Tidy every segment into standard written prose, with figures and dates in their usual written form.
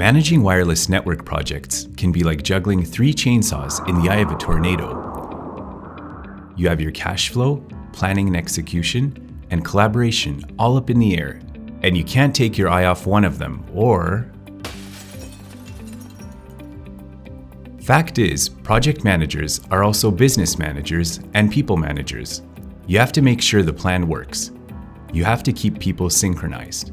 Managing wireless network projects can be like juggling 3 chainsaws in the eye of a tornado. You have your cash flow, planning and execution, and collaboration all up in the air, and you can't take your eye off one of them, or... Fact is, project managers are also business managers and people managers. You have to make sure the plan works. You have to keep people synchronized.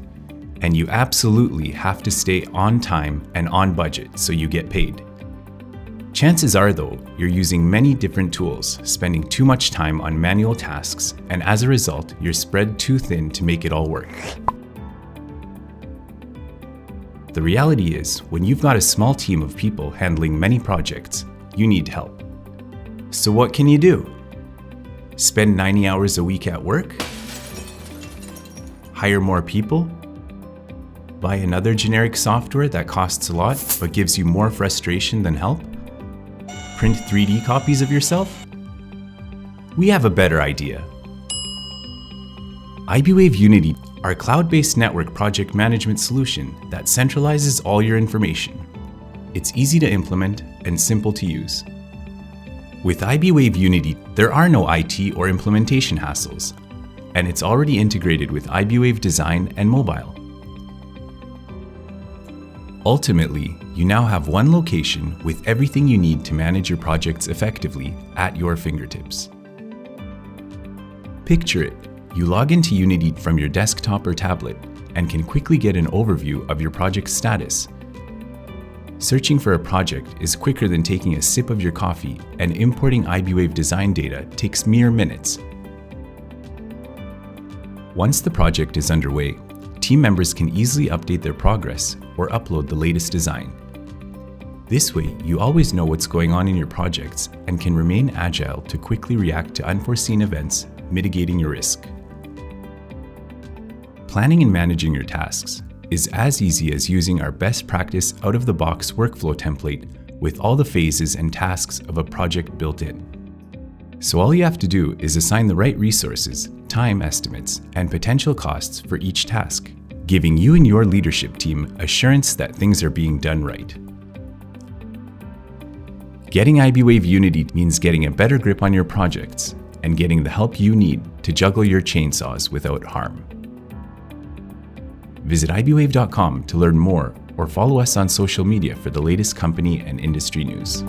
And you absolutely have to stay on time and on budget so you get paid. Chances are, though, you're using many different tools, spending too much time on manual tasks, and as a result, you're spread too thin to make it all work. The reality is, when you've got a small team of people handling many projects, you need help. So what can you do? Spend 90 hours a week at work? Hire more people? Buy another generic software that costs a lot but gives you more frustration than help? Print 3D copies of yourself? We have a better idea. iBwave Unity, our cloud-based network project management solution that centralizes all your information. It's easy to implement and simple to use. With iBwave Unity, there are no IT or implementation hassles, and it's already integrated with iBwave Design and Mobile. Ultimately, you now have one location with everything you need to manage your projects effectively at your fingertips. Picture it, you log into Unity from your desktop or tablet and can quickly get an overview of your project's status. Searching for a project is quicker than taking a sip of your coffee, and importing iBwave design data takes mere minutes. Once the project is underway, team members can easily update their progress or upload the latest design. This way, you always know what's going on in your projects and can remain agile to quickly react to unforeseen events, mitigating your risk. Planning and managing your tasks is as easy as using our best practice out-of-the-box workflow template with all the phases and tasks of a project built in. So all you have to do is assign the right resources, time estimates, and potential costs for each task, giving you and your leadership team assurance that things are being done right. Getting iBwave Unity means getting a better grip on your projects and getting the help you need to juggle your chainsaws without harm. Visit iBwave.com to learn more or follow us on social media for the latest company and industry news.